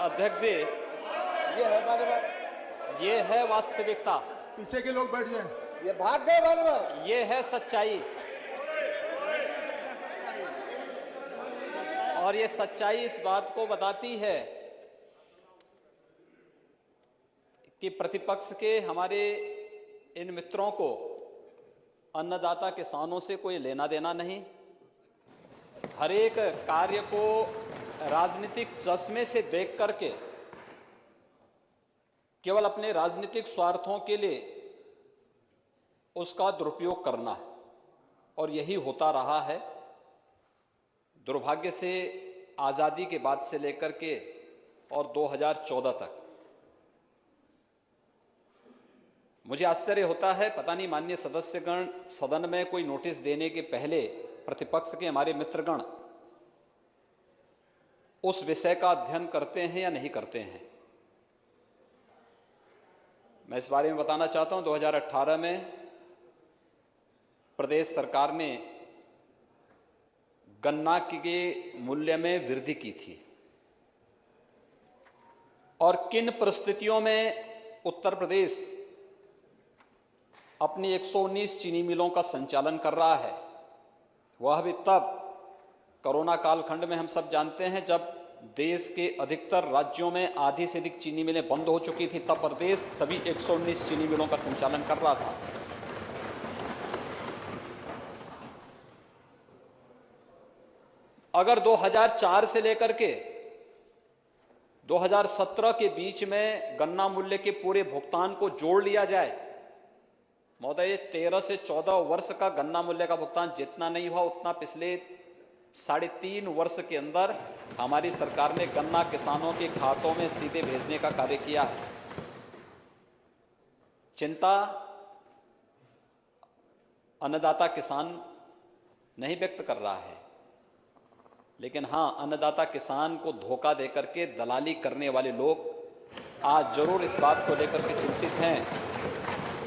अध्यक्ष जी, ये है बार बार, ये है वास्तविकता, पीछे के लोग बैठ जाएं। ये भाग गए बार बार। ये है सच्चाई। और ये सच्चाई इस बात को बताती है कि प्रतिपक्ष के हमारे इन मित्रों को अन्नदाता किसानों से कोई लेना देना नहीं। हर एक कार्य को राजनीतिक चश्मे से देख करके केवल अपने राजनीतिक स्वार्थों के लिए उसका दुरुपयोग करना है, और यही होता रहा है। दुर्भाग्य से आज़ादी के बाद से लेकर के और 2014 तक मुझे आश्चर्य होता है, पता नहीं माननीय सदस्यगण सदन में कोई नोटिस देने के पहले प्रतिपक्ष के हमारे मित्रगण उस विषय का अध्ययन करते हैं या नहीं करते हैं। मैं इस बारे में बताना चाहता हूं, 2018 में प्रदेश सरकार ने गन्ना के मूल्य में वृद्धि की थी, और किन परिस्थितियों में उत्तर प्रदेश अपनी 119 चीनी मिलों का संचालन कर रहा है, वह भी तब कोरोना कालखंड में। हम सब जानते हैं जब देश के अधिकतर राज्यों में आधी से अधिक चीनी मिलें बंद हो चुकी थी, तब प्रदेश सभी 119 चीनी मिलों का संचालन कर रहा था। अगर 2004 से लेकर के 2017 के बीच में गन्ना मूल्य के पूरे भुगतान को जोड़ लिया जाए, महोदय 13 से 14 वर्ष का गन्ना मूल्य का भुगतान जितना नहीं हुआ उतना पिछले 3.5 वर्ष के अंदर हमारी सरकार ने गन्ना किसानों के खातों में सीधे भेजने का कार्य किया है। चिंता अन्नदाता किसान नहीं व्यक्त कर रहा है, लेकिन हां, अन्नदाता किसान को धोखा देकर के दलाली करने वाले लोग आज जरूर इस बात को लेकर के चिंतित हैं,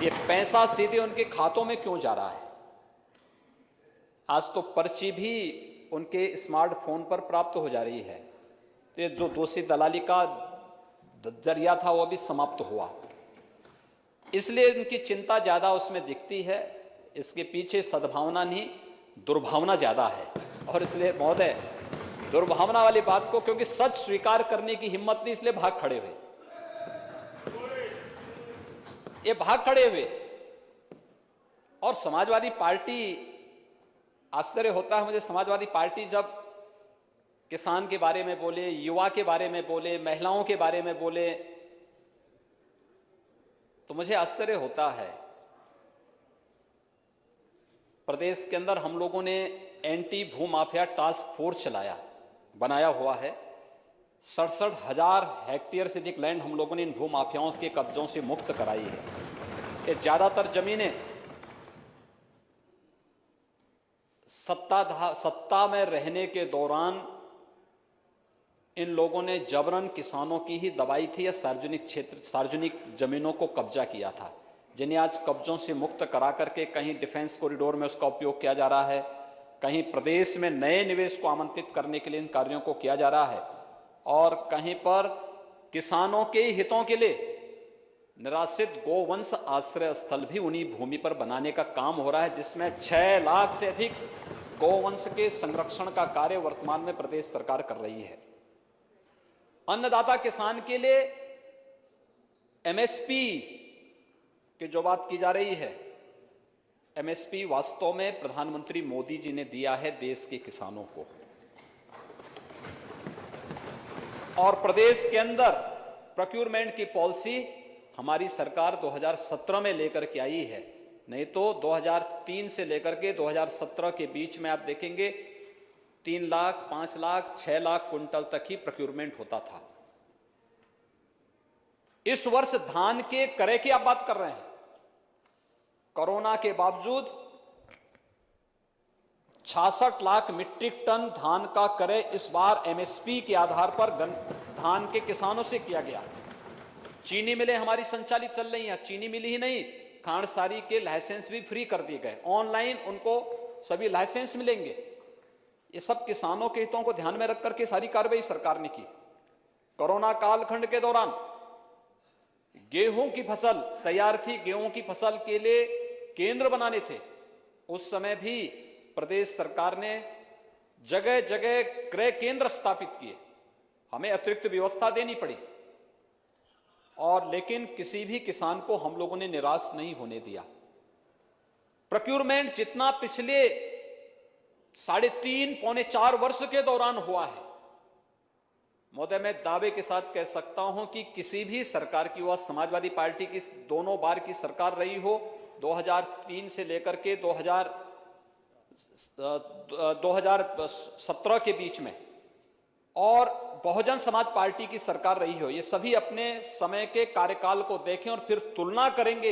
ये पैसा सीधे उनके खातों में क्यों जा रहा है। आज तो पर्ची भी उनके स्मार्टफोन पर प्राप्त हो जा रही है, तो ये जो दोषी दलाली का जरिया था वो भी समाप्त हुआ, इसलिए उनकी चिंता ज्यादा उसमें दिखती है। इसके पीछे सद्भावना नहीं, दुर्भावना ज्यादा है। और इसलिए महोदय, दुर्भावना वाली बात को, क्योंकि सच स्वीकार करने की हिम्मत नहीं, इसलिए भाग खड़े हुए, ये भाग खड़े हुए। और समाजवादी पार्टी, आश्चर्य होता है मुझे, समाजवादी पार्टी जब किसान के बारे में बोले, युवा के बारे में बोले, महिलाओं के बारे में बोले, तो मुझे आश्चर्य होता है। प्रदेश के अंदर हम लोगों ने एंटी भू माफिया टास्क फोर्स बनाया हुआ है। 67,000 हेक्टेयर से अधिक लैंड हम लोगों ने इन भू माफियाओं के कब्जों से मुक्त कराई है। ये ज्यादातर जमीनें सत्ता में रहने के दौरान इन लोगों ने जबरन किसानों की ही दबाई थी या सार्वजनिक जमीनों को कब्जा किया था, जिन्हें आज कब्जों से मुक्त करा करके कहीं डिफेंस कॉरिडोर में उसका उपयोग किया जा रहा है, कहीं प्रदेश में नए निवेश को आमंत्रित करने के लिए इन कार्यों को किया जा रहा है, और कहीं पर किसानों के हितों के लिए निराश्रित गोवंश आश्रय स्थल भी उन्हीं भूमि पर बनाने का काम हो रहा है, जिसमें 6 लाख से अधिक गोवंश के संरक्षण का कार्य वर्तमान में प्रदेश सरकार कर रही है। अन्नदाता किसान के लिए एमएसपी की जो बात की जा रही है, एमएसपी वास्तव में प्रधानमंत्री मोदी जी ने दिया है देश के किसानों को, और प्रदेश के अंदर प्रोक्योरमेंट की पॉलिसी हमारी सरकार 2017 में लेकर के आई है। नहीं तो 2003 से लेकर के 2017 के बीच में आप देखेंगे 3 लाख, 5 लाख, 6 लाख कुंटल तक ही प्रोक्योरमेंट होता था। इस वर्ष धान के क्रय की आप बात कर रहे हैं, कोरोना के बावजूद 66 लाख मीट्रिक टन धान का क्रय इस बार एमएसपी के आधार पर धान के किसानों से किया गया। चीनी मिलें हमारी संचालित चल रही हैं, चीनी मिल ही नहीं, खांडसारी के लाइसेंस भी फ्री कर दिए गए, ऑनलाइन उनको सभी लाइसेंस मिलेंगे। ये सब किसानों के हितों को ध्यान में रख करके सारी कार्रवाई सरकार ने की। कोरोना कालखंड के दौरान गेहूं की फसल तैयार थी, गेहूं की फसल के लिए केंद्र बनाने थे। उस समय भी प्रदेश सरकार ने जगह जगह क्रय केंद्र स्थापित किए, हमें अतिरिक्त व्यवस्था देनी पड़ी, और लेकिन किसी भी किसान को हम लोगों ने निराश नहीं होने दिया। प्रोक्यूरमेंट जितना पिछले 3.5 पौने 4 वर्ष के दौरान हुआ है, महोदय मैं दावे के साथ कह सकता हूं कि किसी भी सरकार की, वह समाजवादी पार्टी की दोनों बार की सरकार रही हो, 2003 से लेकर के 2017 के बीच में, और बहुजन समाज पार्टी की सरकार रही हो, ये सभी अपने समय के कार्यकाल को देखें और फिर तुलना करेंगे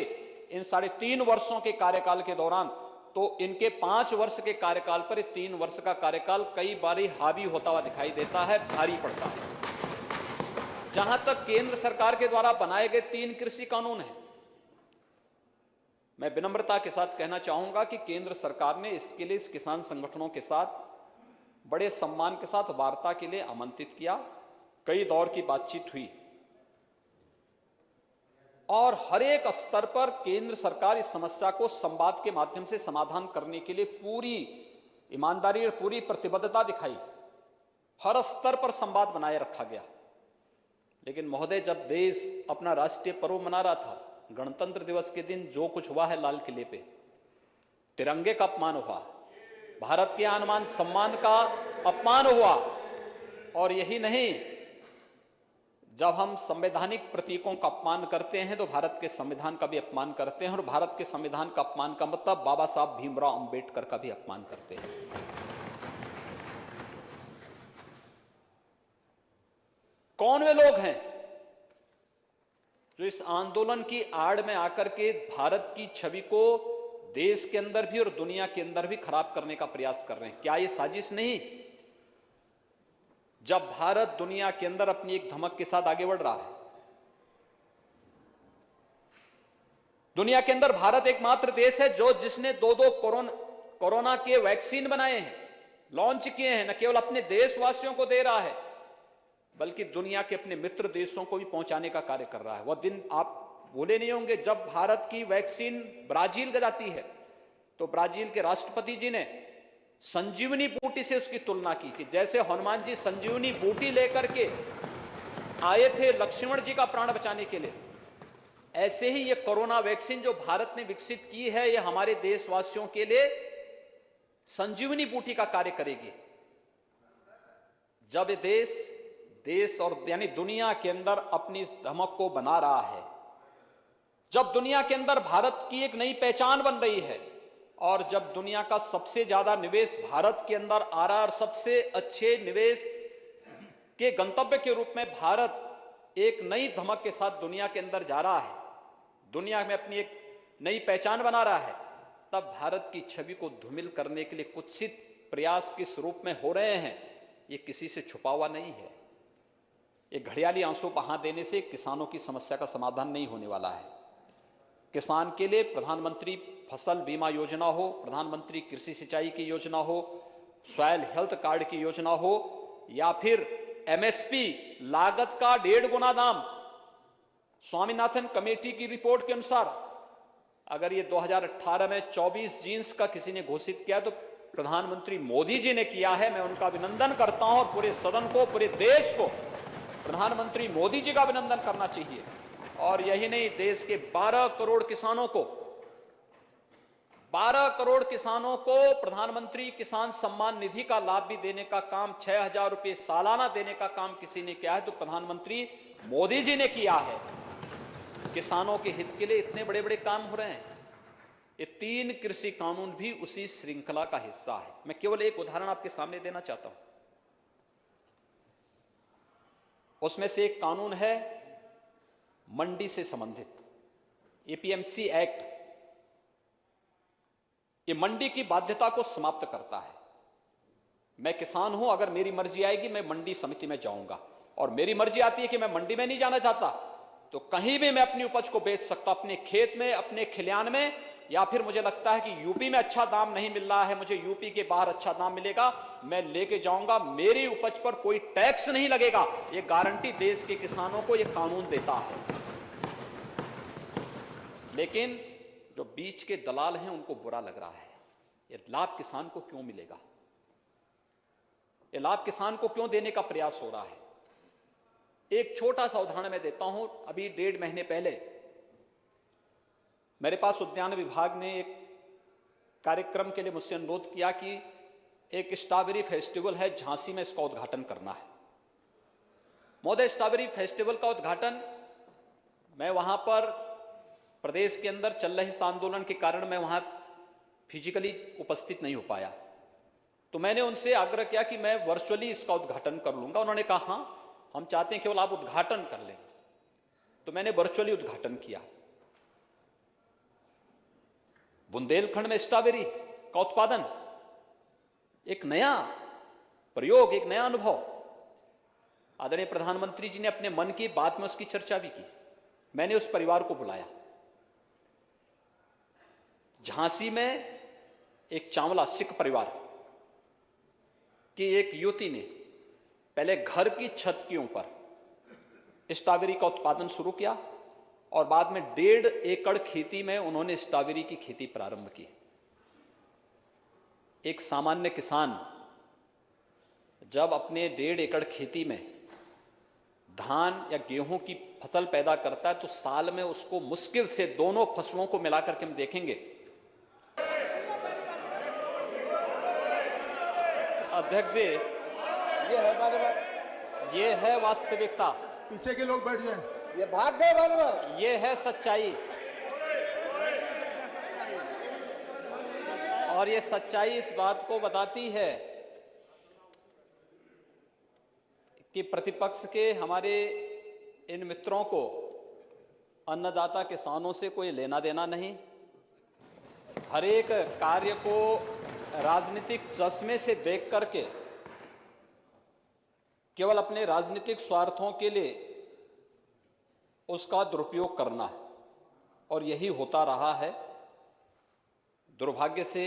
इन 3.5 वर्षों के कार्यकाल के दौरान, तो इनके 5 वर्ष के कार्यकाल पर 3 वर्ष का कार्यकाल कई बारी हावी होता हुआ दिखाई देता है, भारी पड़ता है। जहां तक केंद्र सरकार के द्वारा बनाए गए 3 कृषि कानून हैं, मैं विनम्रता के साथ कहना चाहूंगा कि केंद्र सरकार ने इसके लिए इस किसान संगठनों के साथ बड़े सम्मान के साथ वार्ता के लिए आमंत्रित किया, कई दौर की बातचीत हुई, और हर एक स्तर पर केंद्र सरकार इस समस्या को संवाद के माध्यम से समाधान करने के लिए पूरी ईमानदारी और पूरी प्रतिबद्धता दिखाई। हर स्तर पर संवाद बनाए रखा गया। लेकिन महोदय, जब देश अपना राष्ट्रीय पर्व मना रहा था, गणतंत्र दिवस के दिन जो कुछ हुआ है लाल किले पे, तिरंगे का अपमान हुआ, भारत के आन बान सम्मान का अपमान हुआ, और यही नहीं, जब हम संवैधानिक प्रतीकों का अपमान करते हैं तो भारत के संविधान का भी अपमान करते हैं, और भारत के संविधान का अपमान का मतलब बाबा साहब भीमराव अंबेडकर का भी अपमान करते हैं। कौन वे लोग हैं जो इस आंदोलन की आड़ में आकर के भारत की छवि को देश के अंदर भी और दुनिया के अंदर भी खराब करने का प्रयास कर रहे हैं? क्या ये साजिश नहीं? जब भारत दुनिया के अंदर अपनी एक धमक के साथ आगे बढ़ रहा है, दुनिया के अंदर भारत एकमात्र देश है जिसने 2 कोरोना के वैक्सीन बनाए हैं, लॉन्च किए हैं, न केवल अपने देशवासियों को दे रहा है बल्कि दुनिया के अपने मित्र देशों को भी पहुंचाने का कार्य कर रहा है। वह दिन आप भूले नहीं होंगे जब भारत की वैक्सीन ब्राजील जाती है तो ब्राजील के राष्ट्रपति जी ने संजीवनी बूटी से उसकी तुलना की कि जैसे हनुमान जी संजीवनी बूटी लेकर के आए थे लक्ष्मण जी का प्राण बचाने के लिए, ऐसे ही ये कोरोना वैक्सीन जो भारत ने विकसित की है, ये हमारे देशवासियों के लिए संजीवनी बूटी का कार्य करेगी। जब ये देश और यानी दुनिया के अंदर अपनी इस धमक को बना रहा है, जब दुनिया के अंदर भारत की एक नई पहचान बन रही है, और जब दुनिया का सबसे ज्यादा निवेश भारत के अंदर आ रहा है और सबसे अच्छे निवेश के गंतव्य के रूप में भारत एक नई धमक के साथ दुनिया के अंदर जा रहा है, दुनिया में अपनी एक नई पहचान बना रहा है, तब भारत की छवि को धूमिल करने के लिए कुत्सित प्रयास किस रूप में हो रहे हैं, ये किसी से छुपा हुआ नहीं है। एक घड़ियाली आंसू बहा देने से किसानों की समस्या का समाधान नहीं होने वाला है। किसान के लिए प्रधानमंत्री फसल बीमा योजना हो, प्रधानमंत्री कृषि सिंचाई की योजना हो, सॉयल हेल्थ कार्ड की योजना हो, या फिर एमएसपी लागत का 1.5 गुना दाम, स्वामीनाथन कमेटी की रिपोर्ट के अनुसार अगर ये 2018 में 24 जीन्स का किसी ने घोषित किया तो प्रधानमंत्री मोदी जी ने किया है। मैं उनका अभिनंदन करता हूं, और पूरे सदन को, पूरे देश को प्रधानमंत्री मोदी जी का अभिनंदन करना चाहिए। और यही नहीं, देश के 12 करोड़ किसानों को प्रधानमंत्री किसान सम्मान निधि का लाभ भी देने का काम, 6,000 रुपए सालाना देने का काम किसी ने किया है तो प्रधानमंत्री मोदी जी ने किया है। किसानों के हित के लिए इतने बड़े बड़े काम हो रहे हैं। ये 3 कृषि कानून भी उसी श्रृंखला का हिस्सा है। मैं केवल एक उदाहरण आपके सामने देना चाहता हूं। उसमें से एक कानून है मंडी से संबंधित, एपीएमसी एक्ट। ये मंडी की बाध्यता को समाप्त करता है। मैं किसान हूं, अगर मेरी मर्जी आएगी मैं मंडी समिति में जाऊंगा, और मेरी मर्जी आती है कि मैं मंडी में नहीं जाना चाहता तो कहीं भी मैं अपनी उपज को बेच सकता, अपने खेत में, अपने खलिहान में, या फिर मुझे लगता है कि यूपी में अच्छा दाम नहीं मिल रहा है, मुझे यूपी के बाहर अच्छा दाम मिलेगा, मैं लेके जाऊंगा, मेरी उपज पर कोई टैक्स नहीं लगेगा। ये गारंटी देश के किसानों को ये कानून देता है। लेकिन जो बीच के दलाल हैं उनको बुरा लग रहा है। ये लाभ किसान को क्यों मिलेगा? ये लाभ किसान को क्यों देने का प्रयास हो रहा है? एक छोटा सा उदाहरण मैं देता हूं। अभी 1.5 महीने पहले मेरे पास उद्यान विभाग ने एक कार्यक्रम के लिए मुझसे अनुरोध किया कि एक स्ट्रॉबेरी फेस्टिवल है झांसी में, इसका उद्घाटन करना है। महोदय, स्ट्रॉबेरी फेस्टिवल का उद्घाटन मैं वहां पर प्रदेश के अंदर चल रहे इस आंदोलन के कारण मैं वहां फिजिकली उपस्थित नहीं हो पाया, तो मैंने उनसे आग्रह किया कि मैं वर्चुअली इसका उद्घाटन कर लूंगा। उन्होंने कहा हाँ, हम चाहते हैं केवल आप उद्घाटन कर लें। तो मैंने वर्चुअली उद्घाटन किया। बुंदेलखंड में स्ट्रॉबेरी का उत्पादन, एक नया प्रयोग, एक नया अनुभव। आदरणीय प्रधानमंत्री जी ने अपने मन की बात में उसकी चर्चा भी की। मैंने उस परिवार को बुलाया। झांसी में एक चावला सिख परिवार की एक युवती ने पहले घर की छत के ऊपर स्ट्रॉबेरी का उत्पादन शुरू किया और बाद में 1.5 एकड़ खेती में उन्होंने स्ट्रॉबेरी की खेती प्रारंभ की। एक सामान्य किसान जब अपने 1.5 एकड़ खेती में धान या गेहूं की फसल पैदा करता है तो साल में उसको मुश्किल से दोनों फसलों को मिलाकर के हम देखेंगे, अध्यक्ष जी, ये है मान्यवर। ये है वास्तविकता। पीछे के लोग बैठ जाएं। ये भाग गए मान्यवर। ये है सच्चाई। और ये सच्चाई इस बात को बताती है कि प्रतिपक्ष के हमारे इन मित्रों को अन्नदाता किसानों से कोई लेना देना नहीं। हर एक कार्य को राजनीतिक चश्मे से देख करके केवल अपने राजनीतिक स्वार्थों के लिए उसका दुरुपयोग करना है, और यही होता रहा है। दुर्भाग्य से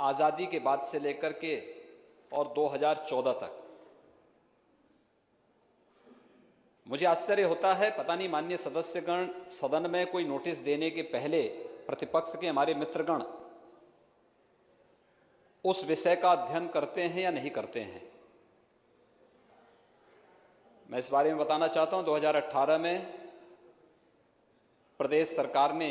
आज़ादी के बाद से लेकर के और 2014 तक मुझे आश्चर्य होता है, पता नहीं माननीय सदस्यगण सदन में कोई नोटिस देने के पहले प्रतिपक्ष के हमारे मित्रगण उस विषय का अध्ययन करते हैं या नहीं करते हैं। मैं इस बारे में बताना चाहता हूं, 2018 में प्रदेश सरकार ने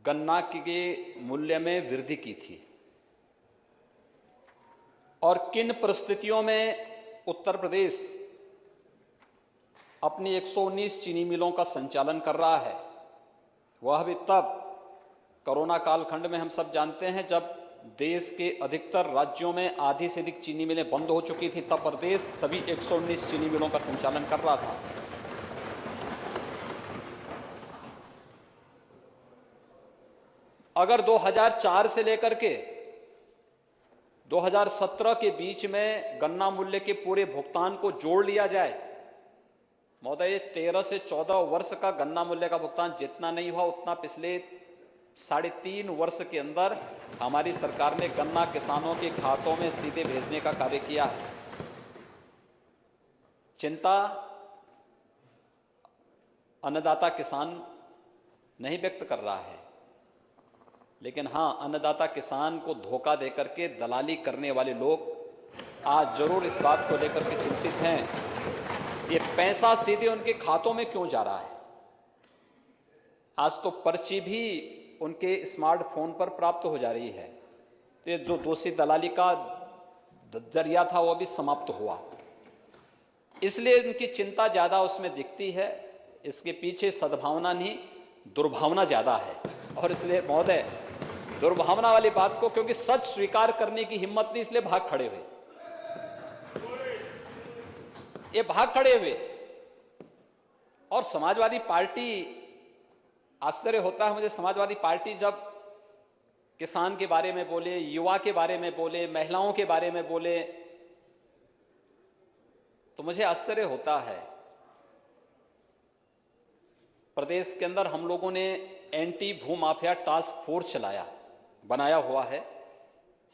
गन्ना के मूल्य में वृद्धि की थी और किन परिस्थितियों में उत्तर प्रदेश अपनी 119 चीनी मिलों का संचालन कर रहा है। वह भी तब कोरोना कालखंड में, हम सब जानते हैं, जब देश के अधिकतर राज्यों में आधी से अधिक चीनी मिलें बंद हो चुकी थी, तब प्रदेश सभी 119 चीनी मिलों का संचालन कर रहा था। अगर 2004 से लेकर के 2017 के बीच में गन्ना मूल्य के पूरे भुगतान को जोड़ लिया जाए, महोदय 13 से 14 वर्ष का गन्ना मूल्य का भुगतान जितना नहीं हुआ उतना पिछले 3.5 वर्ष के अंदर हमारी सरकार ने गन्ना किसानों के खातों में सीधे भेजने का कार्य किया है। चिंता अन्नदाता किसान नहीं व्यक्त कर रहा है, लेकिन हाँ, अन्नदाता किसान को धोखा देकर के दलाली करने वाले लोग आज जरूर इस बात को लेकर के चिंतित हैं, ये पैसा सीधे उनके खातों में क्यों जा रहा है। आज तो पर्ची भी उनके स्मार्टफोन पर प्राप्त हो जा रही है, तो ये जो दोषी दलाली का जरिया था वो भी समाप्त हुआ, इसलिए उनकी चिंता ज़्यादा उसमें दिखती है। इसके पीछे सद्भावना नहीं, दुर्भावना ज़्यादा है। और इसलिए महोदय, दुर्भावना वाली बात को, क्योंकि सच स्वीकार करने की हिम्मत नहीं, इसलिए भाग खड़े हुए, ये भाग खड़े हुए। और समाजवादी पार्टी, आश्चर्य होता है मुझे, समाजवादी पार्टी जब किसान के बारे में बोले, युवा के बारे में बोले, महिलाओं के बारे में बोले, तो मुझे आश्चर्य होता है। प्रदेश के अंदर हम लोगों ने एंटी भूमाफिया टास्क फोर्स बनाया हुआ है।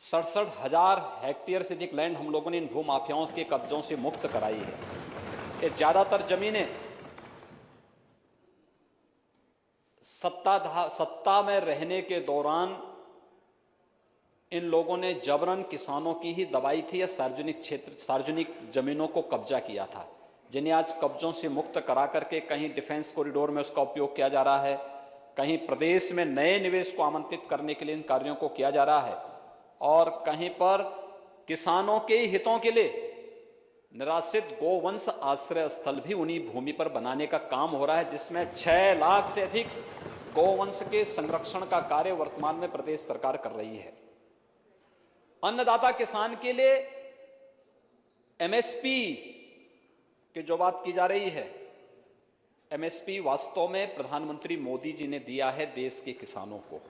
67,000 हेक्टेयर से अधिक लैंड हम लोगों ने इन भूमाफियाओं के कब्जों से मुक्त कराई है। ये ज्यादातर जमीनें सत्ता में रहने के दौरान इन लोगों ने जबरन किसानों की ही दबाई थी या सार्वजनिक जमीनों को कब्जा किया था, जिन्हें आज कब्जों से मुक्त करा करके कहीं डिफेंस कॉरिडोर में उसका उपयोग किया जा रहा है, कहीं प्रदेश में नए निवेश को आमंत्रित करने के लिए इन कार्यों को किया जा रहा है, और कहीं पर किसानों के हितों के लिए निराश्रित गोवंश आश्रय स्थल भी उन्हीं भूमि पर बनाने का काम हो रहा है, जिसमें 6 लाख से अधिक गोवंश के संरक्षण का कार्य वर्तमान में प्रदेश सरकार कर रही है। अन्नदाता किसान के लिए एमएसपी की जो बात की जा रही है, एमएसपी वास्तव में प्रधानमंत्री मोदी जी ने दिया है देश के किसानों को,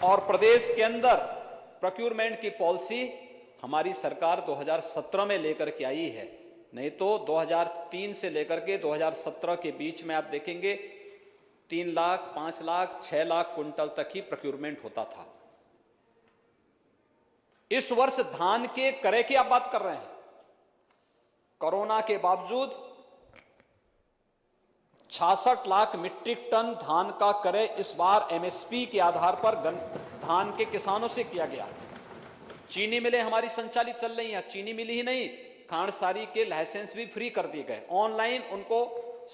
और प्रदेश के अंदर प्रोक्योरमेंट की पॉलिसी हमारी सरकार 2017 में लेकर के आई है। नहीं तो 2003 से लेकर के 2017 के बीच में आप देखेंगे 3 लाख, 5 लाख, 6 लाख कुंटल तक ही प्रोक्योरमेंट होता था। इस वर्ष धान के क्रय की आप बात कर रहे हैं, कोरोना के बावजूद 66 लाख मीट्रिक टन धान का क्रय इस बार एमएसपी के आधार पर धान के किसानों से किया गया। चीनी मिलें हमारी संचालित चल रही हैं, चीनी मिली ही नहीं, खांडसारी के लाइसेंस भी फ्री कर दिए गए, ऑनलाइन उनको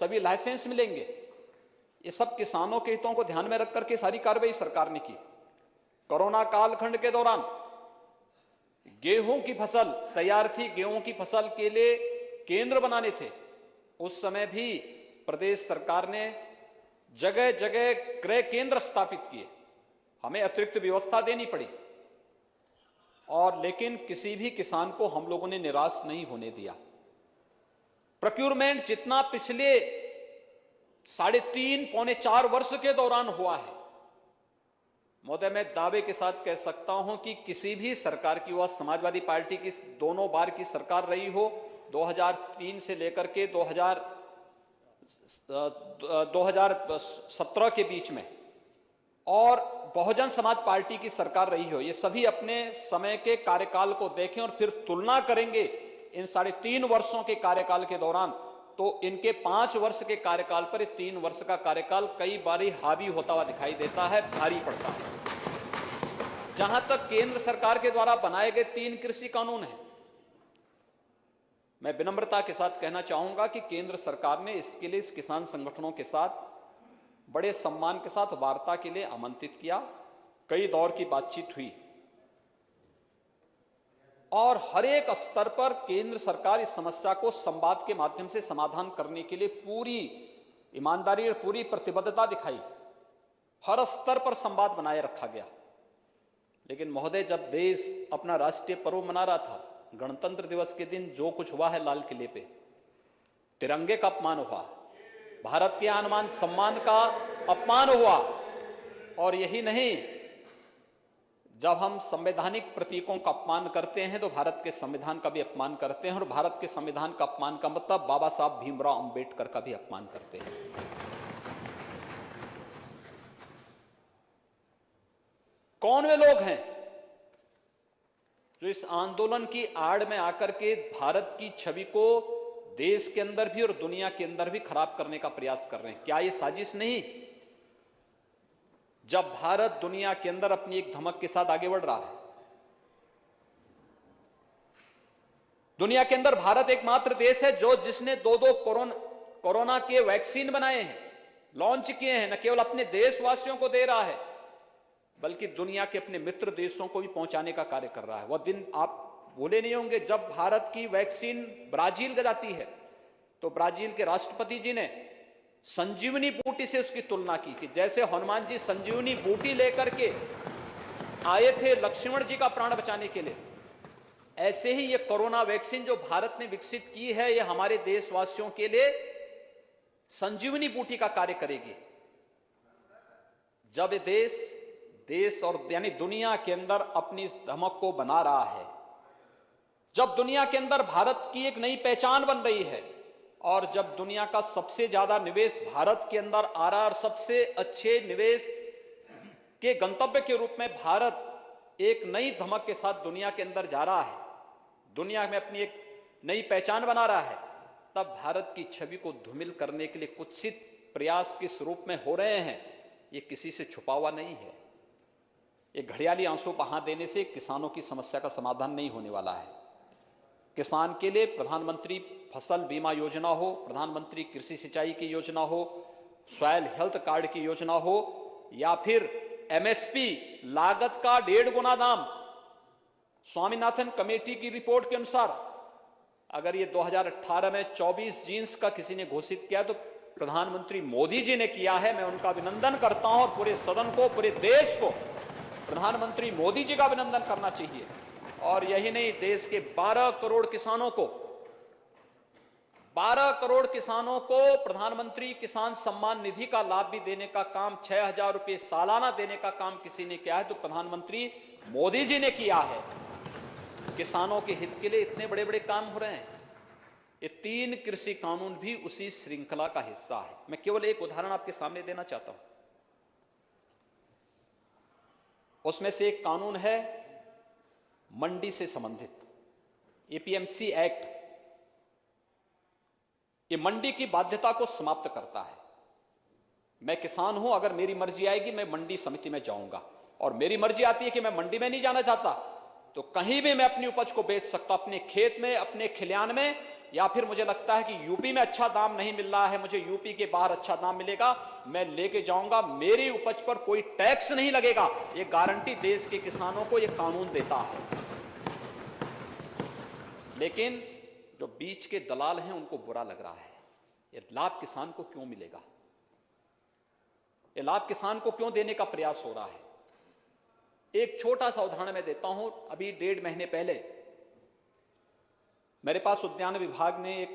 सभी लाइसेंस मिलेंगे। ये सब किसानों के हितों को ध्यान में रख करके सारी कार्रवाई सरकार ने की। कोरोना कालखंड के दौरान गेहूं की फसल तैयार थी, गेहूं की फसल के लिए केंद्र बनाने थे, उस समय भी प्रदेश सरकार ने जगह जगह क्रय केंद्र स्थापित किए, हमें अतिरिक्त व्यवस्था देनी पड़ी, और लेकिन किसी भी किसान को हम लोगों ने निराश नहीं होने दिया। प्रोक्योरमेंट जितना पिछले 3.5 पौने 4 वर्ष के दौरान हुआ है, महोदय मैं दावे के साथ कह सकता हूं कि किसी भी सरकार की, वह समाजवादी पार्टी की दोनों बार की सरकार रही हो, 2003 से लेकर के 2017 के बीच में, और बहुजन समाज पार्टी की सरकार रही हो, ये सभी अपने समय के कार्यकाल को देखें और फिर तुलना करेंगे इन 3.5 वर्षों के कार्यकाल के दौरान, तो इनके 5 वर्ष के कार्यकाल पर 3 वर्ष का कार्यकाल कई बार हावी होता हुआ दिखाई देता है, भारी पड़ता है। जहां तक केंद्र सरकार के द्वारा बनाए गए 3 कृषि कानून हैं, मैं विनम्रता के साथ कहना चाहूंगा कि केंद्र सरकार ने इसके लिए इस किसान संगठनों के साथ बड़े सम्मान के साथ वार्ता के लिए आमंत्रित किया, कई दौर की बातचीत हुई, और हर एक स्तर पर केंद्र सरकार इस समस्या को संवाद के माध्यम से समाधान करने के लिए पूरी ईमानदारी और पूरी प्रतिबद्धता दिखाई। हर स्तर पर संवाद बनाए रखा गया। लेकिन महोदय, जब देश अपना राष्ट्रीय पर्व मना रहा था, गणतंत्र दिवस के दिन जो कुछ हुआ है लाल किले पे, तिरंगे का अपमान हुआ, भारत के आन बान सम्मान का अपमान हुआ, और यही नहीं, जब हम संवैधानिक प्रतीकों का अपमान करते हैं तो भारत के संविधान का भी अपमान करते हैं, और भारत के संविधान का अपमान का मतलब बाबा साहब भीमराव अंबेडकर का भी अपमान करते हैं। कौन वे लोग हैं जो इस आंदोलन की आड़ में आकर के भारत की छवि को देश के अंदर भी और दुनिया के अंदर भी खराब करने का प्रयास कर रहे हैं? क्या ये साजिश नहीं? जब भारत दुनिया के अंदर अपनी एक धमक के साथ आगे बढ़ रहा है, दुनिया के अंदर भारत एकमात्र देश है जिसने 2 कोरोना के वैक्सीन बनाए हैं, लॉन्च किए हैं, न केवल अपने देशवासियों को दे रहा है बल्कि दुनिया के अपने मित्र देशों को भी पहुंचाने का कार्य कर रहा है। वह दिन आप भूले नहीं होंगे जब भारत की वैक्सीन ब्राजील को जाती है तो ब्राजील के राष्ट्रपति जी ने संजीवनी बूटी से उसकी तुलना की कि जैसे हनुमान जी संजीवनी बूटी लेकर के आए थे लक्ष्मण जी का प्राण बचाने के लिए, ऐसे ही ये कोरोना वैक्सीन जो भारत ने विकसित की है, ये हमारे देशवासियों के लिए संजीवनी बूटी का कार्य करेगी। जब ये देश और यानी दुनिया के अंदर अपनी इस धमक को बना रहा है, जब दुनिया के अंदर भारत की एक नई पहचान बन रही है और जब दुनिया का सबसे ज्यादा निवेश भारत के अंदर आ रहा है और सबसे अच्छे निवेश के गंतव्य के रूप में भारत एक नई धमक के साथ दुनिया के अंदर जा रहा है, दुनिया में अपनी एक नई पहचान बना रहा है, तब भारत की छवि को धूमिल करने के लिए कुत्सित प्रयास किस रूप में हो रहे हैं, ये किसी से छुपा हुआ नहीं है। ये घड़ियाली आंसू बहा देने से किसानों की समस्या का समाधान नहीं होने वाला है। किसान के लिए प्रधानमंत्री फसल बीमा योजना हो, प्रधानमंत्री कृषि सिंचाई की योजना हो, सॉयल हेल्थ कार्ड की योजना हो, या फिर एमएसपी लागत का 1.5 गुना दाम, स्वामीनाथन कमेटी की रिपोर्ट के अनुसार अगर ये 2018 में 24 जींस का किसी ने घोषित किया तो प्रधानमंत्री मोदी जी ने किया है। मैं उनका अभिनंदन करता हूं और पूरे सदन को, पूरे देश को प्रधानमंत्री मोदी जी का अभिनंदन करना चाहिए। और यही नहीं, देश के 12 करोड़ किसानों को 12 करोड़ किसानों को प्रधानमंत्री किसान सम्मान निधि का लाभ भी देने का काम, 6,000 रुपए सालाना देने का काम किसी ने किया है तो प्रधानमंत्री मोदी जी ने किया है। किसानों के हित के लिए इतने बड़े बड़े काम हो रहे हैं। ये 3 कृषि कानून भी उसी श्रृंखला का हिस्सा है। मैं केवल एक उदाहरण आपके सामने देना चाहता हूं। उसमें से एक कानून है मंडी से संबंधित, एपीएमसी एक्ट। ये मंडी की बाध्यता को समाप्त करता है। मैं किसान हूं, अगर मेरी मर्जी आएगी मैं मंडी समिति में जाऊंगा, और मेरी मर्जी आती है कि मैं मंडी में नहीं जाना चाहता तो कहीं भी मैं अपनी उपज को बेच सकता हूं, अपने खेत में, अपने खलिहान में, या फिर मुझे लगता है कि यूपी में अच्छा दाम नहीं मिल रहा है, मुझे यूपी के बाहर अच्छा दाम मिलेगा, मैं लेके जाऊंगा, मेरी उपज पर कोई टैक्स नहीं लगेगा। ये गारंटी देश के किसानों को ये कानून देता है। लेकिन जो बीच के दलाल हैं उनको बुरा लग रहा है। ये लाभ किसान को क्यों मिलेगा, ये लाभ किसान को क्यों देने का प्रयास हो रहा है। एक छोटा सा उदाहरण मैं देता हूं। अभी 1.5 महीने पहले मेरे पास उद्यान विभाग ने एक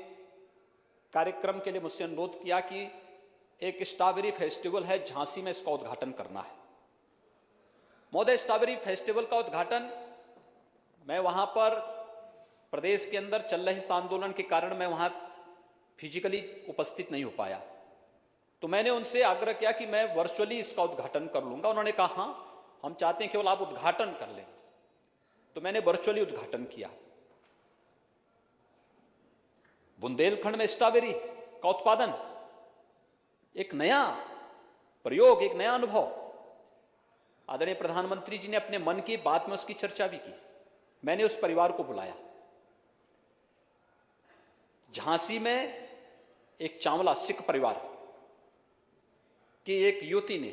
कार्यक्रम के लिए मुझसे अनुरोध किया कि एक स्ट्रॉबेरी फेस्टिवल है झांसी में, इसका उद्घाटन करना है। महोदय, स्ट्रॉबेरी फेस्टिवल का उद्घाटन, मैं वहां पर प्रदेश के अंदर चल रहे इस आंदोलन के कारण मैं वहां फिजिकली उपस्थित नहीं हो पाया, तो मैंने उनसे आग्रह किया कि मैं वर्चुअली इसका उद्घाटन कर लूंगा। उन्होंने कहा हाँ, हम चाहते हैं केवल आप उद्घाटन कर लें। तो मैंने वर्चुअली उद्घाटन किया। बुंदेलखंड में स्ट्रॉबेरी का उत्पादन, एक नया प्रयोग, एक नया अनुभव। आदरणीय प्रधानमंत्री जी ने अपने मन की बात में उसकी चर्चा भी की। मैंने उस परिवार को बुलाया। झांसी में एक चावला सिख परिवार की एक युवती ने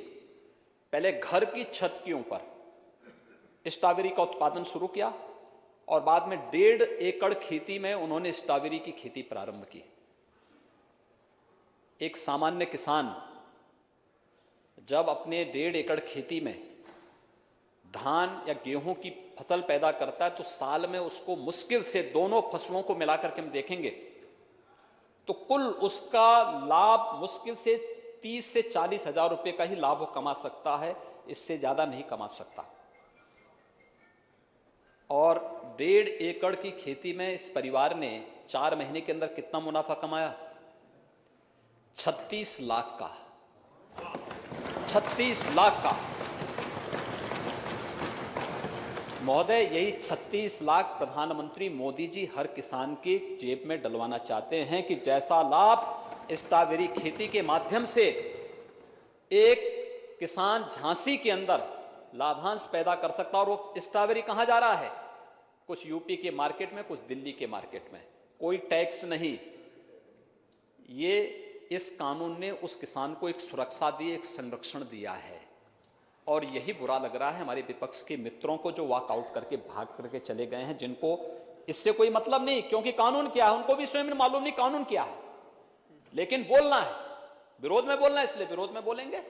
पहले घर की छत के ऊपर स्ट्रॉबेरी का उत्पादन शुरू किया और बाद में 1.5 एकड़ खेती में उन्होंने स्ट्रॉबेरी की खेती प्रारंभ की। एक सामान्य किसान जब अपने 1.5 एकड़ खेती में धान या गेहूं की फसल पैदा करता है तो साल में उसको मुश्किल से दोनों फसलों को मिलाकर के हम देखेंगे तो कुल उसका लाभ मुश्किल से 30 से 40 हजार रुपए का ही लाभ वो कमा सकता है, इससे ज्यादा नहीं कमा सकता। और 1.5 एकड़ की खेती में इस परिवार ने 4 महीने के अंदर कितना मुनाफा कमाया? 36 लाख का। 36 लाख का। महोदय, यही 36 लाख प्रधानमंत्री मोदी जी हर किसान के जेब में डलवाना चाहते हैं कि जैसा लाभ स्ट्रॉबेरी खेती के माध्यम से एक किसान झांसी के अंदर लाभांश पैदा कर सकता। और वो स्ट्रॉबेरी कहां जा रहा है? कुछ यूपी के मार्केट में, कुछ दिल्ली के मार्केट में, कोई टैक्स नहीं। ये इस कानून ने उस किसान को एक सुरक्षा दी, एक संरक्षण दिया है। और यही बुरा लग रहा है हमारे विपक्ष के मित्रों को जो वॉकआउट करके भाग करके चले गए हैं, जिनको इससे कोई मतलब नहीं, क्योंकि कानून क्या है उनको भी स्वयं मालूम नहीं कानून क्या है, लेकिन बोलना है, विरोध में बोलना है, इसलिए विरोध में बोलेंगे।